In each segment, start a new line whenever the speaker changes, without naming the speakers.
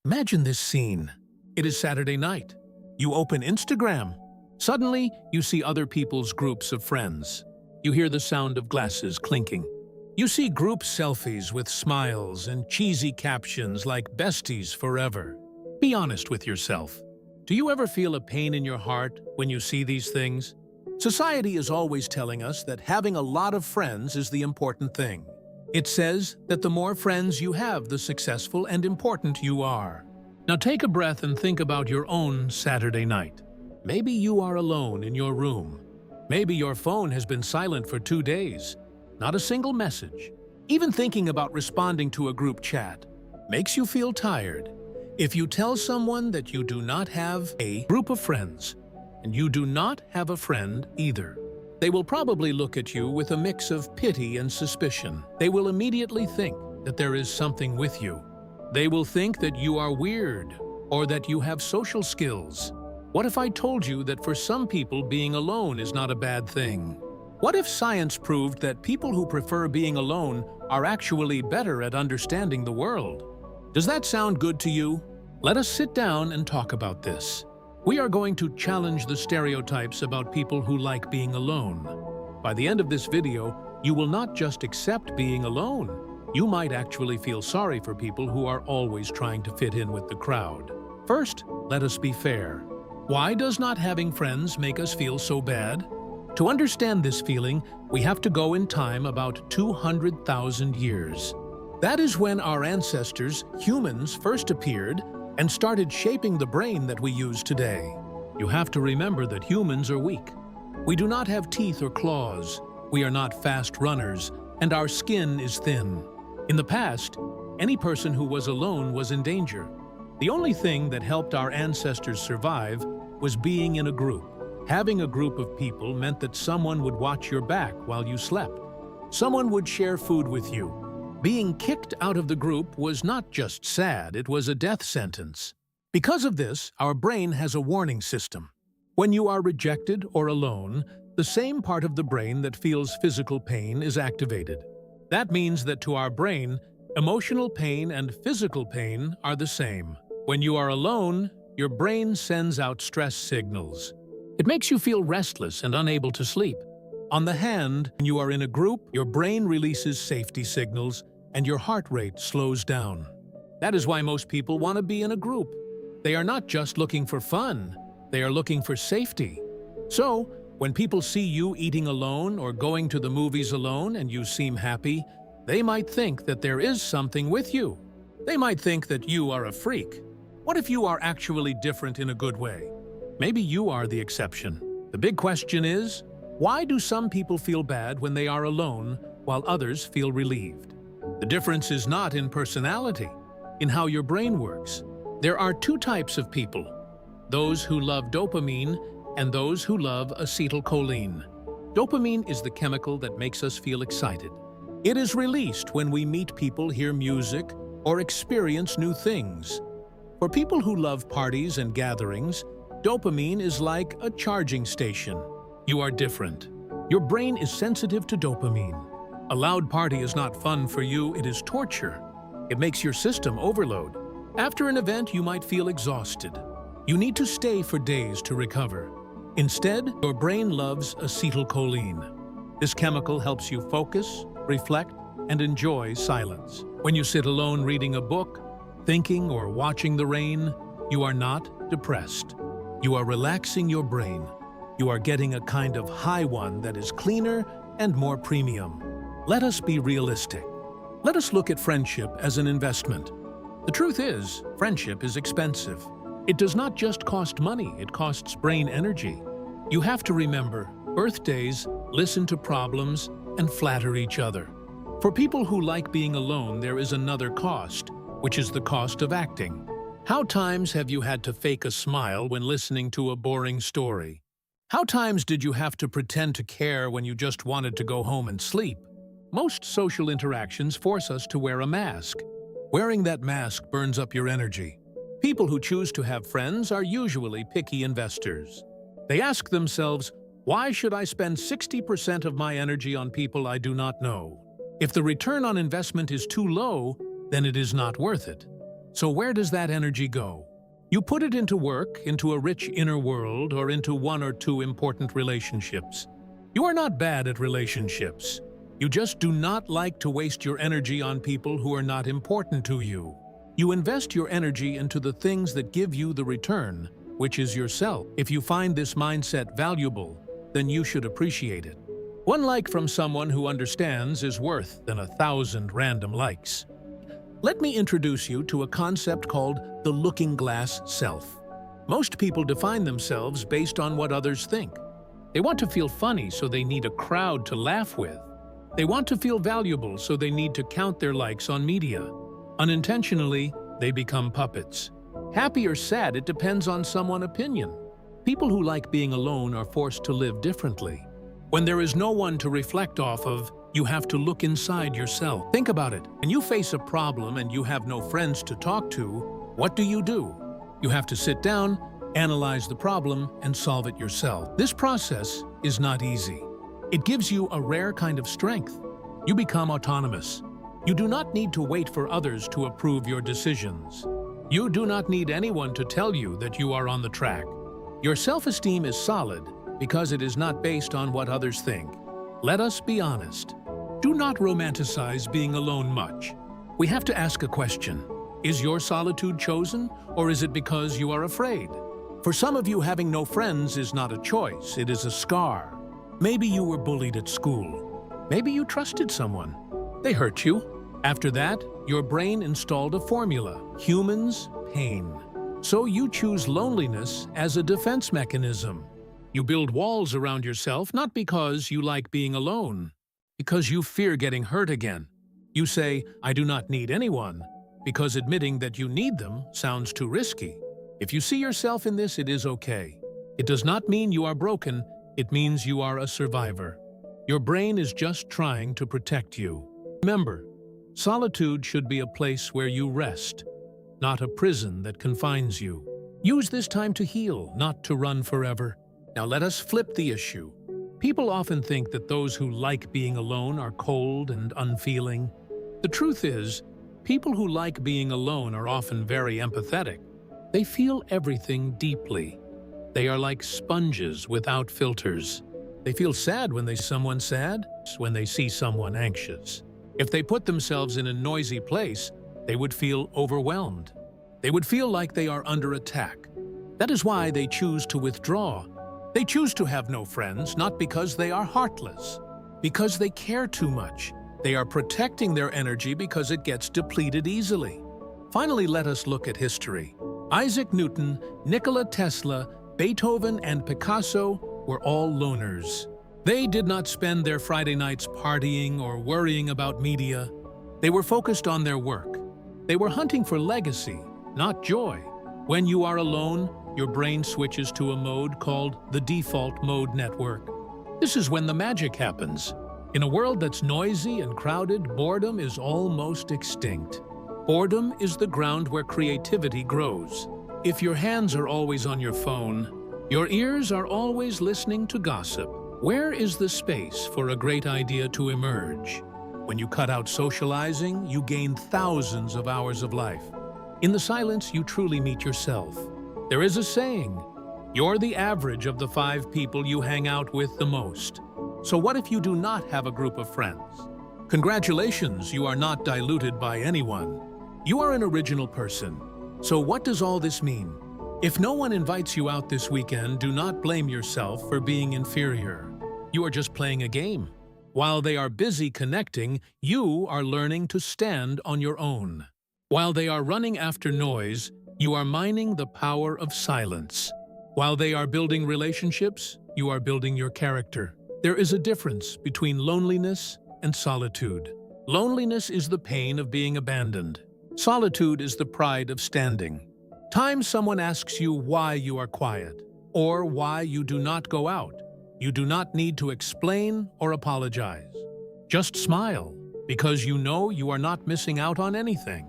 Imagine this scene. It is Saturday night. You open Instagram. Suddenly, you see other people's groups of friends. You hear the sound of glasses clinking. You see group selfies with smiles and cheesy captions like "besties forever." Be honest with yourself. Do you ever feel a pain in your heart when you see these things? Society is always telling us that having a lot of friends is the important thing. It says that the more friends you have, the successful and important you are. Now take a breath and think about your own Saturday night. Maybe you are alone in your room. Maybe your phone has been silent for 2 days. Not a single message. Even thinking about responding to a group chat makes you feel tired. If you tell someone that you do not have a group of friends, and you do not have a friend either, they will probably look at you with a mix of pity and suspicion. They will immediately think that there is something with you. They will think that you are weird or that you have social skills. What if I told you that for some people being alone is not a bad thing? What if science proved that people who prefer being alone are actually better at understanding the world? Does that sound good to you? Let us sit down and talk about this. We are going to challenge the stereotypes about people who like being alone. By the end of this video, you will not just accept being alone. You might actually feel sorry for people who are always trying to fit in with the crowd. First, let us be fair. Why does not having friends make us feel so bad? To understand this feeling, we have to go in time about 200,000 years. That is when our ancestors, humans, first appeared and started shaping the brain that we use today. You have to remember that humans are weak. We do not have teeth or claws, we are not fast runners, and our skin is thin. In the past, any person who was alone was in danger. The only thing that helped our ancestors survive was being in a group. Having a group of people meant that someone would watch your back while you slept. Someone would share food with you. Being kicked out of the group was not just sad, it was a death sentence. Because of this, our brain has a warning system. When you are rejected or alone, the same part of the brain that feels physical pain is activated. That means that to our brain, emotional pain and physical pain are the same. When you are alone, your brain sends out stress signals. It makes you feel restless and unable to sleep. On the hand, when you are in a group, your brain releases safety signals and your heart rate slows down. That is why most people want to be in a group. They are not just looking for fun, they are looking for safety. So, when people see you eating alone or going to the movies alone and you seem happy, they might think that there is something with you. They might think that you are a freak. What if you are actually different in a good way? Maybe you are the exception. The big question is, why do some people feel bad when they are alone while others feel relieved? The difference is not in personality, in how your brain works. There are two types of people, those who love dopamine and those who love acetylcholine. Dopamine is the chemical that makes us feel excited. It is released when we meet people, hear music, or experience new things. For people who love parties and gatherings, dopamine is like a charging station. You are different. Your brain is sensitive to dopamine. A loud party is not fun for you, it is torture. It makes your system overload. After an event, you might feel exhausted. You need to stay for days to recover. Instead, your brain loves acetylcholine. This chemical helps you focus, reflect, and enjoy silence. When you sit alone reading a book, thinking or watching the rain, you are not depressed. You are relaxing your brain. You are getting a kind of high one that is cleaner and more premium. Let us be realistic. Let us look at friendship as an investment. The truth is, friendship is expensive. It does not just cost money, it costs brain energy. You have to remember, birthdays, listen to problems, and flatter each other. For people who like being alone, there is another cost, which is the cost of acting. How times have you had to fake a smile when listening to a boring story? How times did you have to pretend to care when you just wanted to go home and sleep? Most social interactions force us to wear a mask. Wearing that mask burns up your energy. People who choose to have friends are usually picky investors. They ask themselves, why should I spend 60% of my energy on people I do not know? If the return on investment is too low, then it is not worth it. So where does that energy go? You put it into work, into a rich inner world, or into one or two important relationships. You are not bad at relationships. You just do not like to waste your energy on people who are not important to you. You invest your energy into the things that give you the return, which is yourself. If you find this mindset valuable, then you should appreciate it. One like from someone who understands is worth than 1,000 random likes. Let me introduce you to a concept called the looking glass self. Most people define themselves based on what others think. They want to feel funny, so they need a crowd to laugh with. They want to feel valuable, so they need to count their likes on media. Unintentionally, they become puppets. Happy or sad, it depends on someone's opinion. People who like being alone are forced to live differently. When there is no one to reflect off of, you have to look inside yourself. Think about it. When you face a problem and you have no friends to talk to, what do? You have to sit down, analyze the problem, and solve it yourself. This process is not easy. It gives you a rare kind of strength. You become autonomous. You do not need to wait for others to approve your decisions. You do not need anyone to tell you that you are on the track. Your self-esteem is solid because it is not based on what others think. Let us be honest. Do not romanticize being alone much. We have to ask a question. Is your solitude chosen, or is it because you are afraid? For some of you, having no friends is not a choice, it is a scar. Maybe you were bullied at school. Maybe you trusted someone. They hurt you. After that, your brain installed a formula: humans, pain. So you choose loneliness as a defense mechanism. You build walls around yourself not because you like being alone, because you fear getting hurt again. You say, "I do not need anyone," because admitting that you need them sounds too risky. If you see yourself in this, it is okay. It does not mean you are broken, it means you are a survivor. Your brain is just trying to protect you. Remember, solitude should be a place where you rest, not a prison that confines you. Use this time to heal, not to run forever. Now let us flip the issue. People often think that those who like being alone are cold and unfeeling. The truth is, people who like being alone are often very empathetic. They feel everything deeply. They are like sponges without filters. They feel sad when they see someone sad, when they see someone anxious. If they put themselves in a noisy place, they would feel overwhelmed. They would feel like they are under attack. That is why they choose to withdraw. They choose to have no friends, not because they are heartless, because they care too much. They are protecting their energy because it gets depleted easily. Finally, let us look at history. Isaac Newton, Nikola Tesla, Beethoven, and Picasso were all loners. They did not spend their Friday nights partying or worrying about media. They were focused on their work. They were hunting for legacy, not joy. When you are alone, your brain switches to a mode called the default mode network. This is when the magic happens. In a world that's noisy and crowded, boredom is almost extinct. Boredom is the ground where creativity grows. If your hands are always on your phone, your ears are always listening to gossip, where is the space for a great idea to emerge? When you cut out socializing, you gain thousands of hours of life. In the silence, you truly meet yourself. There is a saying, you're the average of the 5 people you hang out with the most. So what if you do not have a group of friends? Congratulations, you are not diluted by anyone. You are an original person. So what does all this mean? If no one invites you out this weekend, do not blame yourself for being inferior. You are just playing a game. While they are busy connecting, you are learning to stand on your own. While they are running after noise, you are mining the power of silence. While they are building relationships, you are building your character. There is a difference between loneliness and solitude. Loneliness is the pain of being abandoned. Solitude is the pride of standing. Times someone asks you why you are quiet, or why you do not go out. You do not need to explain or apologize. Just smile, because you know you are not missing out on anything.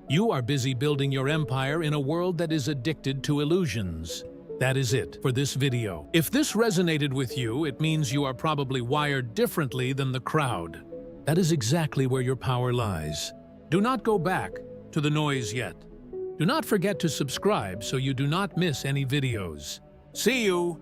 You are busy building your empire in a world that is addicted to illusions. That is it for this video. If this resonated with you, it means you are probably wired differently than the crowd. That is exactly where your power lies. Do not go back to the noise yet. Do not forget to subscribe so you do not miss any videos. See you!